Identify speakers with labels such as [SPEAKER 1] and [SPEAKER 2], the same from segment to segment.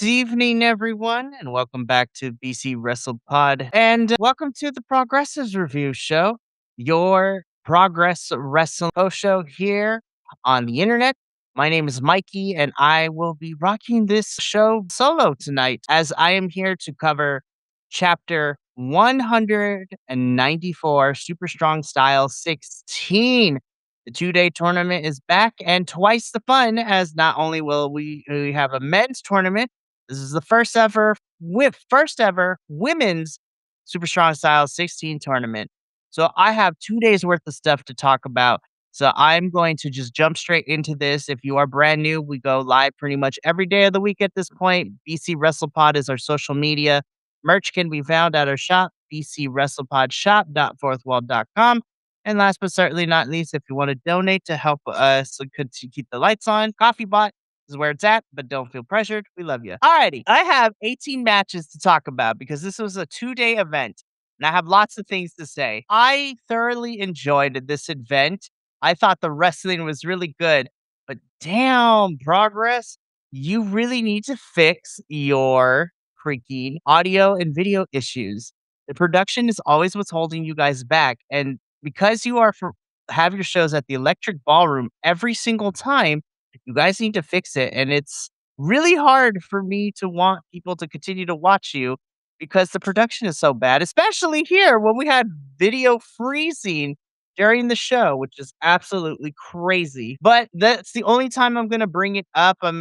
[SPEAKER 1] Evening, everyone, and welcome back to BC Wrestle Pod. And welcome to the Progressives Review Show, your Progress Wrestling post show here on the internet. My name is Mikey, and I will be rocking this show solo tonight as I am here to cover chapter 194 Super Strong Style 16. The 2-day tournament is back and twice the fun, as not only will we have a men's tournament. This is the first ever women's Super Strong Style 16 tournament. So I have 2 days worth of stuff to talk about. So I'm going to just jump straight into this. If you are brand new, we go live pretty much every day of the week at this point. BC WrestlePod is our social media. Merch can be found at our shop, bcwrestlepodshop.fourthwall.com. And last but certainly not least, if you want to donate to help us to keep the lights on, Coffee Bot is where it's at, but don't feel pressured. We love you. Alrighty, I have 18 matches to talk about because this was a 2-day event, and I have lots of things to say. I thoroughly enjoyed this event. I thought the wrestling was really good, but damn, Progress, you really need to fix your freaking audio and video issues. The production is always what's holding you guys back, and because have your shows at the Electric Ballroom every single time, you guys need to fix it. And it's really hard for me to want people to continue to watch you because the production is so bad, especially here when we had video freezing during the show, which is absolutely crazy. But that's the only time I'm going to bring it up. But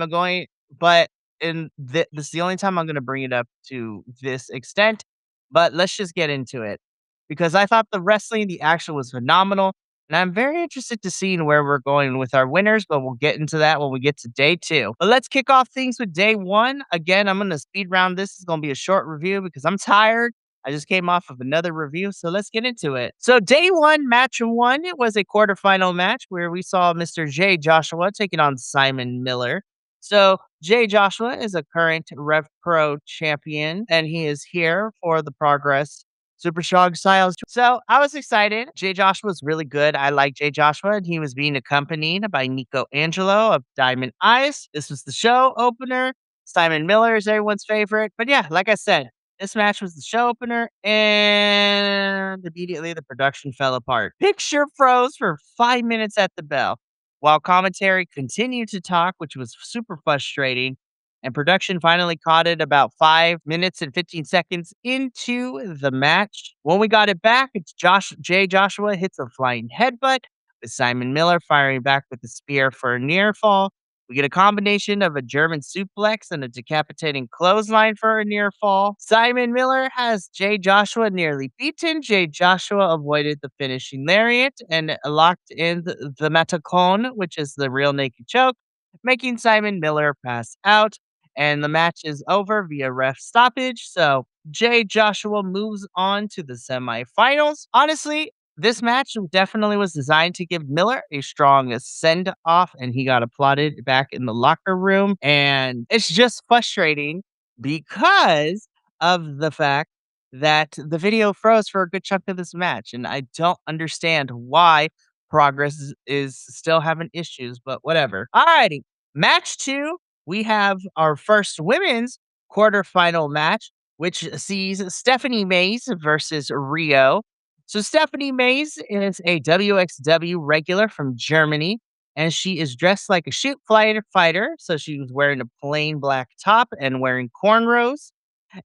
[SPEAKER 1] this is the only time I'm going to bring it up to this extent. But let's just get into it because I thought the wrestling, the action was phenomenal. And I'm very interested to see where we're going with our winners, but we'll get into that when we get to day 2. But let's kick off things with day 1. Again, I'm going to speed round this. It's going to be a short review because I'm tired. I just came off of another review, so let's get into it. So day 1, match 1, it was a quarterfinal match where we saw Mr. Jay Joshua taking on Simon Miller. So Jay Joshua is a current Rev Pro champion, and he is here for the Progress Super Strong Styles. So I was excited. Jay Joshua was really good. I like Jay Joshua, and he was being accompanied by Nico Angelo of Diamond Eyes. This was the show opener. Simon Miller is everyone's favorite. But yeah, like I said, this match was the show opener, and immediately the production fell apart. Picture froze for 5 minutes at the bell, while commentary continued to talk, which was super frustrating. And production finally caught it about 5 minutes and 15 seconds into the match. When we got it back, it's Jay Joshua hits a flying headbutt, with Simon Miller firing back with a spear for a near fall. We get a combination of a German suplex and a decapitating clothesline for a near fall. Simon Miller has Jay Joshua nearly beaten. Jay Joshua avoided the finishing lariat and locked in the Matacon, which is the real naked choke, making Simon Miller pass out. And the match is over via ref stoppage. So Jay Joshua moves on to the semifinals. Honestly, this match definitely was designed to give Miller a strong send off, and he got applauded back in the locker room. And it's just frustrating because of the fact that the video froze for a good chunk of this match. And I don't understand why Progress is still having issues, but whatever. Alrighty. Match 2, we have our first women's quarterfinal match, which sees Stephanie Mays versus Rio. So Stephanie Mays is a WXW regular from Germany, and she is dressed like a shoot fighter. So she was wearing a plain black top and wearing cornrows.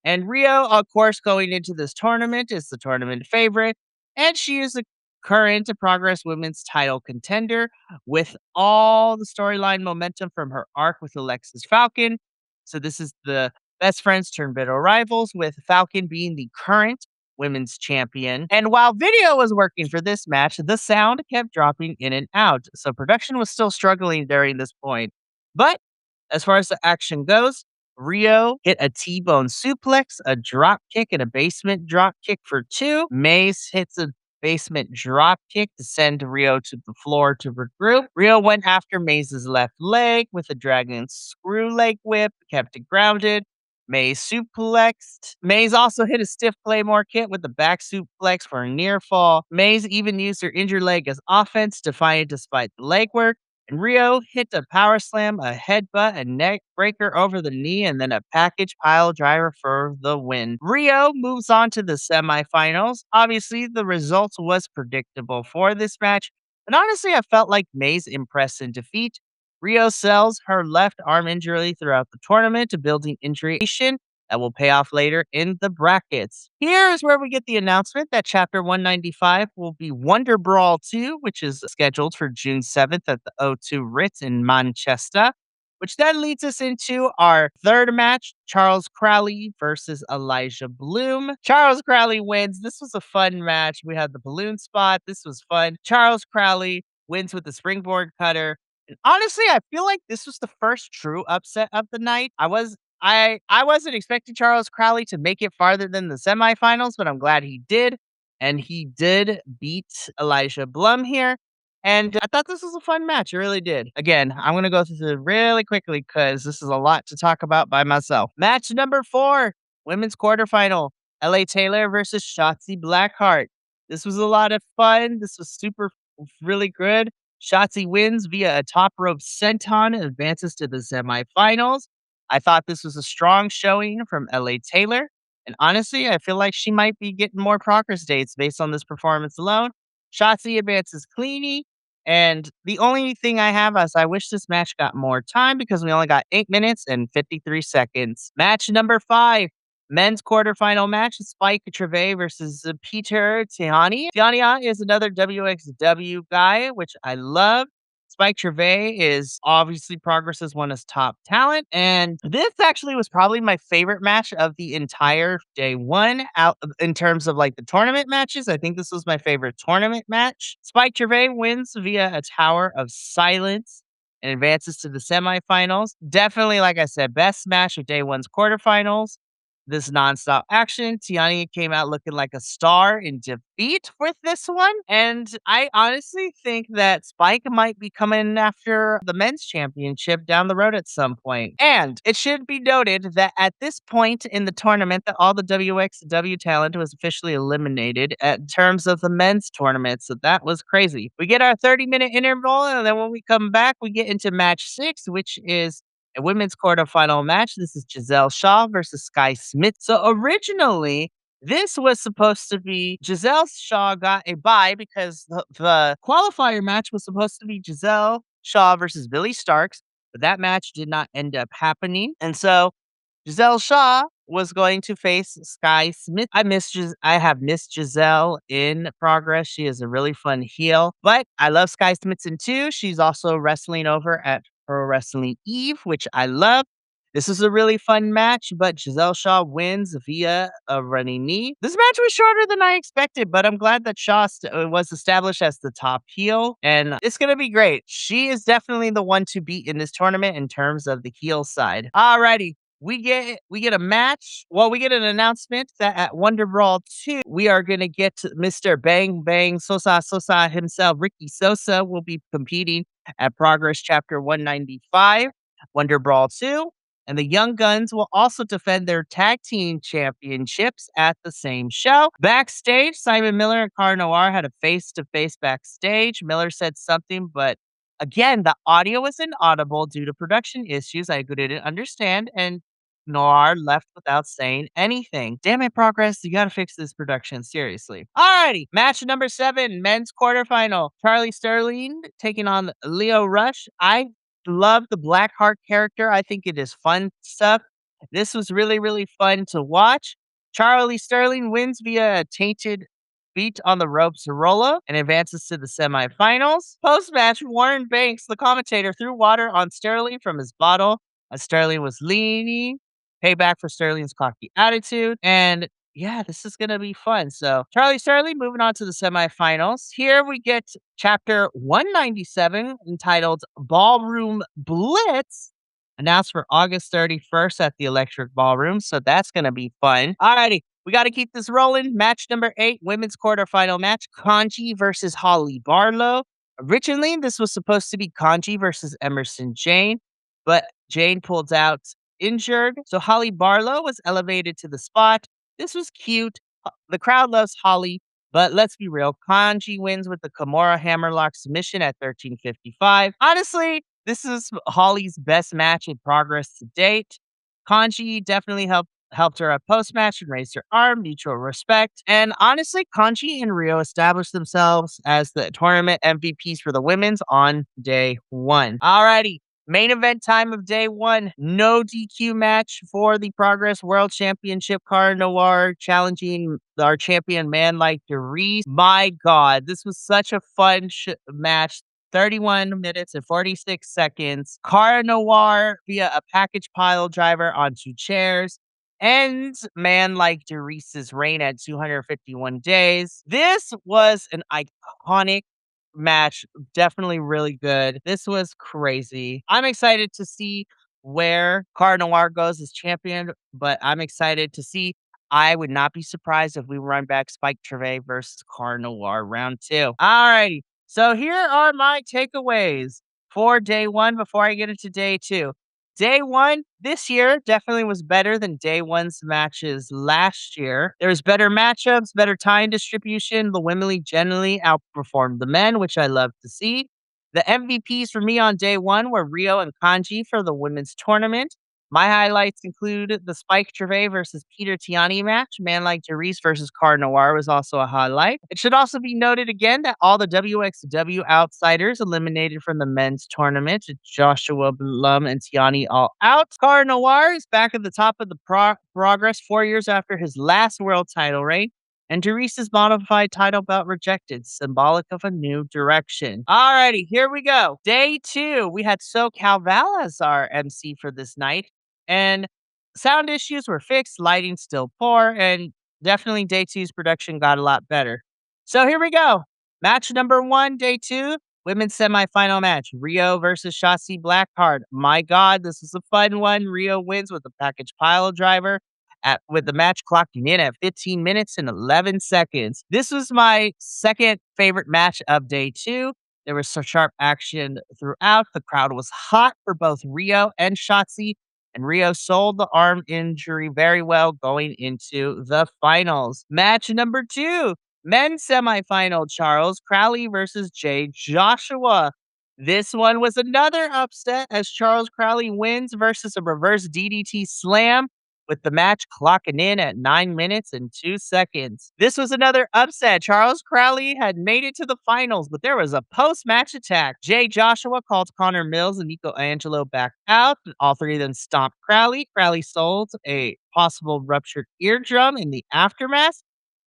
[SPEAKER 1] And Rio, of course, going into this tournament is the tournament favorite, and she is a current Progress Women's title contender with all the storyline momentum from her arc with Alexis Falcon. So this is the best friends turn bitter rivals, with Falcon being the current women's champion. And while video was working for this match, the sound kept dropping in and out. So production was still struggling during this point. But as far as the action goes, Rio hit a T-bone suplex, a drop kick, and a basement drop kick for 2. Mays hits a basement drop kick to send Rio to the floor to regroup. Rio went after Mays' left leg with a dragon screw leg whip, kept it grounded. Mays suplexed. Mays also hit a stiff Claymore kick with a back suplex for a near fall. Mays even used her injured leg as offense, defiant despite the leg work. And Rio hit a power slam, a headbutt, a neck breaker over the knee, and then a package pile driver for the win. Rio moves on to the semifinals. Obviously, the result was predictable for this match, but honestly, I felt like May's impress and defeat. Rio sells her left arm injury throughout the tournament, building injury that will pay off later in the brackets. Here is where we get the announcement that Chapter 195 will be Wonder Brawl 2, which is scheduled for June 7th at the O2 Ritz in Manchester. Which then leads us into our third match, Charles Crowley versus Elijah Bloom. Charles Crowley wins. This was a fun match. We had the balloon spot. This was fun. Charles Crowley wins with the springboard cutter. And honestly, I feel like this was the first true upset of the night. I wasn't expecting Charles Crowley to make it farther than the semifinals, but I'm glad he did. And he did beat Elijah Blum here. And I thought this was a fun match. It really did. Again, I'm going to go through this really quickly because this is a lot to talk about by myself. Match number 4, women's quarterfinal, LA Taylor versus Shotzi Blackheart. This was a lot of fun. This was really good. Shotzi wins via a top rope senton and advances to the semifinals. I thought this was a strong showing from LA Taylor. And honestly, I feel like she might be getting more progress dates based on this performance alone. Shotzi advances cleanly. And the only thing I have is I wish this match got more time because we only got 8 minutes and 53 seconds. Match number 5, men's quarterfinal match, Spike Trevay versus Peter Tiani. Tiani is another WXW guy, which I love. Spike Trevay is obviously Progress's one as top talent, and this actually was probably my favorite match of the entire day one out in terms of like the tournament matches. I think this was my favorite tournament match. Spike Trevay wins via a Tower of Silence and advances to the semifinals. Definitely, like I said, best match of day one's quarterfinals. This nonstop action. Tiani came out looking like a star in defeat with this one. And I honestly think that Spike might be coming after the men's championship down the road at some point. And it should be noted that at this point in the tournament, that all the WXW talent was officially eliminated in terms of the men's tournament. So that was crazy. We get our 30-minute interval, and then when we come back, we get into match 6, which is a women's quarterfinal match. This is Giselle Shaw versus Sky Smith. So originally, this was supposed to be Giselle Shaw got a bye because the qualifier match was supposed to be Giselle Shaw versus Billy Starks, but that match did not end up happening. And so Giselle Shaw was going to face Sky Smith. I have missed Giselle in Progress. She is a really fun heel, but I love Sky Smithson too. She's also wrestling over at Pro Wrestling Eve, which I love. This is a really fun match, but Giselle Shaw wins via a running knee. This match was shorter than I expected, but I'm glad that Shaw was established as the top heel, and it's going to be great. She is definitely the one to beat in this tournament in terms of the heel side. Alrighty. We get a match. Well, we get an announcement that at Wonder Brawl 2, we are gonna get Mr. Bang Bang Sosa himself. Ricky Sosa will be competing at Progress Chapter 195, Wonder Brawl 2. And the Young Guns will also defend their tag team championships at the same show. Backstage, Simon Miller and Car Noir had a face-to-face backstage. Miller said something, but again, the audio was inaudible due to production issues I didn't understand, and Noir left without saying anything. Damn it, Progress. You gotta fix this production. Seriously. Alrighty. Match number 7, men's quarterfinal. Charlie Sterling taking on Leo Rush. I love the Blackheart character. I think it is fun stuff. This was really, really fun to watch. Charlie Sterling wins via a tainted feet on the ropes Rolla and advances to the semifinals. Post-match, Warren Banks, the commentator, threw water on Sterling from his bottle as Sterling was leaning. Payback for Sterling's cocky attitude. And yeah, this is going to be fun. So, Charlie Sterling moving on to the semifinals. Here we get chapter 197 entitled Ballroom Blitz, announced for August 31st at the Electric Ballroom. So, that's going to be fun. Alrighty. We got to keep this rolling. Match number 8, women's quarterfinal match, Kanji versus Holly Barlow. Originally, this was supposed to be Kanji versus Emerson Jane, but Jane pulled out injured. So Holly Barlow was elevated to the spot. This was cute. The crowd loves Holly. But let's be real, Kanji wins with the Kimura Hammerlock submission at 13:55. Honestly, this is Holly's best match in progress to date. Kanji definitely helped her up post match and raised her arm, mutual respect. And honestly, Kanji and Rio established themselves as the tournament MVPs for the women's on day one. Alrighty. Main event time of day one. No DQ match for the Progress World Championship. Cara Noir challenging our champion man like Derice. My God, this was such a fun match. 31 minutes and 46 seconds. Cara Noir via a package pile driver onto chairs ends man like Derice's reign at 251 days. This was an iconic match. Definitely really good. This was crazy. I'm excited to see where Cara Noir goes as champion, but I'm excited to see. I would not be surprised if we run back Spike Treve versus Cara Noir round two. Alrighty. So here are my takeaways for day one before I get into day two. Day one this year definitely was better than day one's matches last year. There was better matchups, better time distribution. The women generally outperformed the men, which I love to see. The MVPs for me on day one were Rio and Kanji for the women's tournament. My highlights include the Spike Treve versus Peter Tiani match. Man like Derice versus Cara Noir was also a highlight. It should also be noted again that all the WXW outsiders eliminated from the men's tournament. Joshua Blum and Tiani all out. Cara Noir is back at the top of the progress 4 years after his last world title reign. And Derice's modified title belt rejected, symbolic of a new direction. Alrighty, here we go. Day two, we had SoCal Val as our MC for this night. And sound issues were fixed, lighting still poor, and definitely day two's production got a lot better. So here we go. Match number one, day two, women's semifinal match. Rio versus Shotzi Blackheart. My God, this was a fun one. Rio wins with a package pile driver with the match clocking in at 15 minutes and 11 seconds. This was my second favorite match of day two. There was some sharp action throughout. The crowd was hot for both Rio and Shotzi, and Rio sold the arm injury very well going into the finals. Match number two, men's semifinal, Charles Crowley versus Jay Joshua. This one was another upset as Charles Crowley wins versus a reverse DDT slam, with the match clocking in at 9 minutes and 2 seconds. This was another upset. Charles Crowley had made it to the finals, but there was a post-match attack. Jay Joshua called Connor Mills and Nico Angelo back out. All three of them stomped Crowley. Crowley sold a possible ruptured eardrum in the aftermath.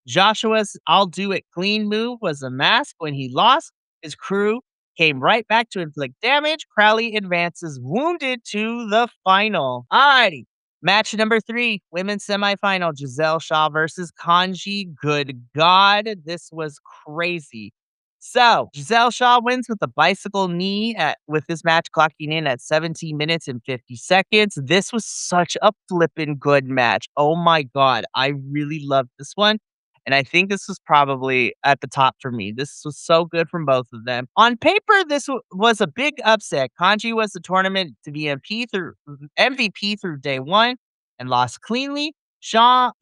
[SPEAKER 1] Joshua's I'll do it clean move was a mask when he lost. His crew came right back to inflict damage. Crowley advances wounded to the final. Alrighty. Match number three, women's semifinal, Giselle Shaw versus Kanji. Good God, this was crazy. So, Giselle Shaw wins with a bicycle knee with this match clocking in at 17 minutes and 50 seconds. This was such a flippin' good match. Oh my God, I really loved this one. And I think this was probably at the top for me. This was so good from both of them. On paper, this was a big upset. Kanji was the tournament to be MVP through day one and lost cleanly. Shaw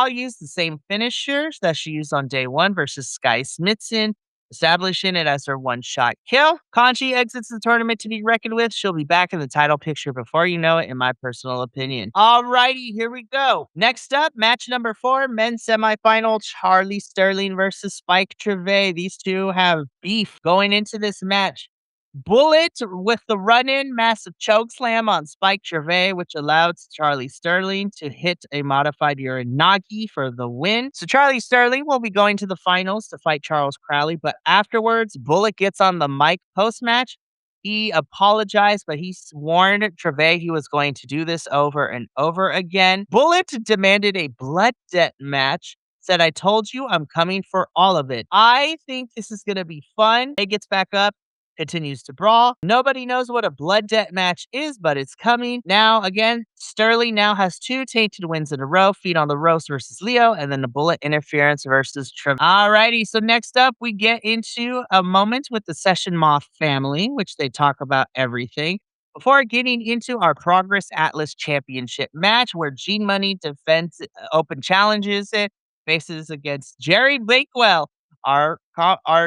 [SPEAKER 1] used the same finishers that she used on day one versus Sky Smithson, establishing it as her one-shot kill. Kanji exits the tournament to be reckoned with. She'll be back in the title picture before you know it, in my personal opinion. Alrighty, here we go. Next up, match number four, men's semifinal, Charlie Sterling versus Spike Treve. These two have beef going into this match. Bullet with the run-in massive choke slam on Spike Treve, which allowed Charlie Sterling to hit a modified Uranagi for the win. So Charlie Sterling will be going to the finals to fight Charles Crowley, but afterwards, Bullet gets on the mic post-match. He apologized, but he warned Treve he was going to do this over and over again. Bullet demanded a blood debt match. Said, I told you I'm coming for all of it. I think this is going to be fun. He gets back up, continues to brawl. Nobody knows what a blood debt match is, but it's coming. Now, again, Sterling now has two tainted wins in a row. Feet on the Ropes versus Leo, and then the Bullet Interference versus Trevor. Alrighty, so next up, we get into a moment with the Session Moth family, which they talk about everything. Before getting into our Progress Atlas Championship match, where Gene Money defends open challenges it, faces against Jerry Bakewell, our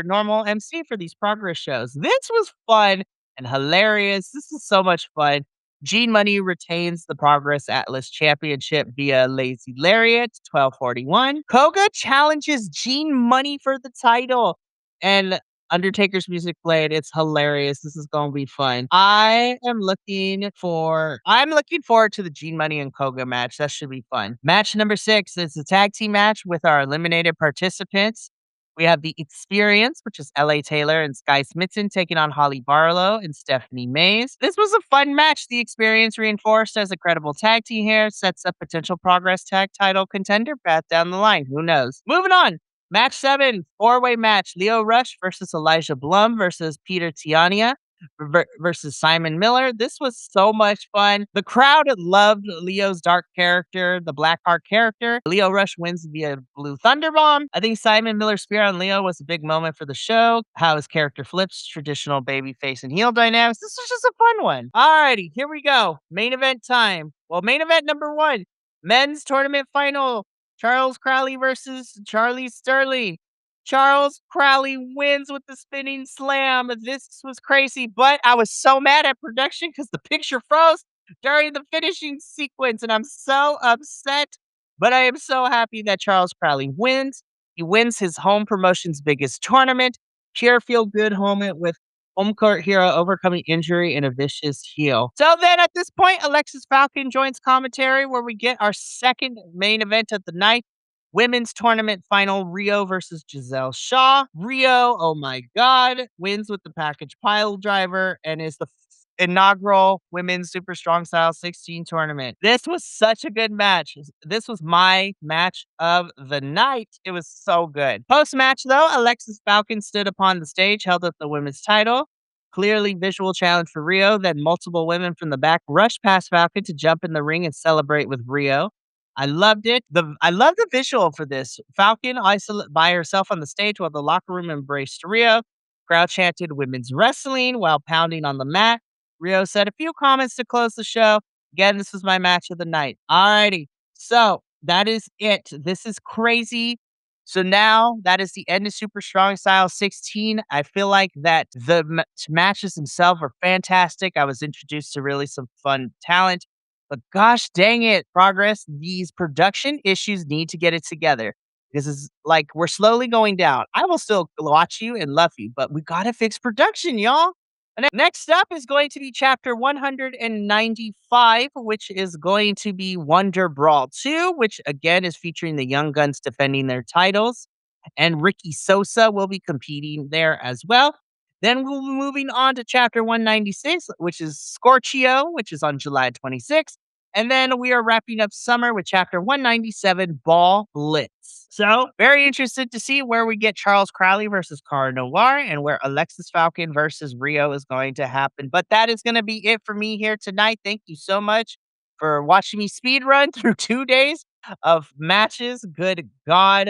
[SPEAKER 1] normal MC for these progress shows. This was fun and hilarious. This is so much fun. Gene Money retains the Progress Atlas Championship via Lazy Lariat, 1241. Koga challenges Gene Money for the title. And Undertaker's music played. It's hilarious. This is gonna be fun. I'm looking forward to the Gene Money and Koga match. That should be fun. Match number 6 is the tag team match with our eliminated participants. We have the Experience, which is L.A. Taylor and Sky Smithson taking on Holly Barlow and Stephanie Mays. This was a fun match. The Experience reinforced as a credible tag team here, sets up potential Progress tag title contender path down the line. Who knows? Moving on. Match 7, four-way match. Leo Rush versus Elijah Blum versus Peter Tiania versus Simon Miller. This was so much fun. The crowd loved Leo's dark character, the Blackheart character. Leo Rush wins via Blue Thunderbomb. I think Simon Miller's spear on Leo was a big moment for the show. How his character flips traditional babyface and heel dynamics. This was just a fun one. Alrighty, here we go. Main event time. Well, main event number 1, men's tournament final. Charles Crowley versus Charlie Sterling. Charles Crowley wins with the spinning slam. This was crazy, but I was so mad at production because the picture froze during the finishing sequence, and I'm so upset. But I am so happy that Charles Crowley wins. He wins his home promotion's biggest tournament. Pure feel good moment with home court hero overcoming injury and a vicious heel. So then at this point, Alexis Falcon joins commentary where we get our second main event of the night. Women's tournament final, Rio versus Giselle Shaw. Rio, oh my God, wins with the package pile driver and is the inaugural women's super strong style 16 tournament. This was such a good match. This was my match of the night. It was so good. Post match though, Alexis Falcon stood upon the stage, held up the women's title. Clearly visual challenge for Rio. Then multiple women from the back rushed past Falcon to jump in the ring and celebrate with Rio. I loved it. I love the visual for this. Falcon isolated by herself on the stage while the locker room embraced Rio. Crowd chanted women's wrestling while pounding on the mat. Rio said a few comments to close the show. Again, this was my match of the night. Alrighty. So that is it. This is crazy. So now that is the end of Super Strong Style 16. I feel like that the matches themselves are fantastic. I was introduced to really some fun talent. But gosh dang it, Progress, these production issues need to get it together. This is like we're slowly going down. I will still watch you and love you, but we gotta fix production, y'all. And next up is going to be chapter 195, which is going to be Wonder Brawl 2, which again is featuring the Young Guns defending their titles. And Ricky Sosa will be competing there as well. Then we'll be moving on to chapter 196, which is Scorchio, which is on July 26th. And then we are wrapping up summer with chapter 197, Ball Blitz. So, very interested to see where we get Charles Crowley versus Cara Noir and where Alexis Falcon versus Rio is going to happen. But that is going to be it for me here tonight. Thank you so much for watching me speed run through 2 days of matches. Good God,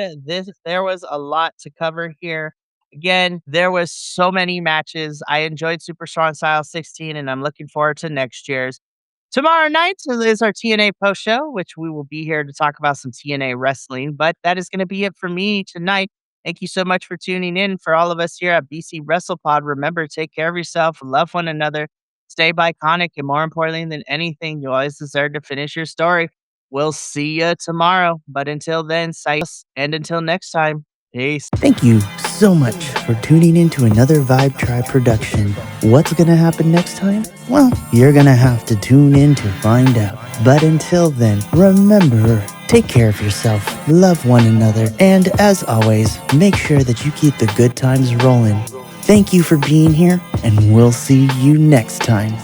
[SPEAKER 1] there was a lot to cover here. Again, there was so many matches. I enjoyed Super Strong Style 16, and I'm looking forward to next year's. Tomorrow night is our TNA post show, which we will be here to talk about some TNA wrestling. But that is going to be it for me tonight. Thank you so much for tuning in. For all of us here at BC WrestlePod, remember, take care of yourself, love one another, stay iconic, and more importantly than anything, you always deserve to finish your story. We'll see you tomorrow. But until then, and until next time, peace.
[SPEAKER 2] Thank you so much for tuning in to another Vibe Tribe production. What's going to happen next time? Well, you're going to have to tune in to find out. But until then, remember, take care of yourself, love one another, and as always, make sure that you keep the good times rolling. Thank you for being here, and we'll see you next time.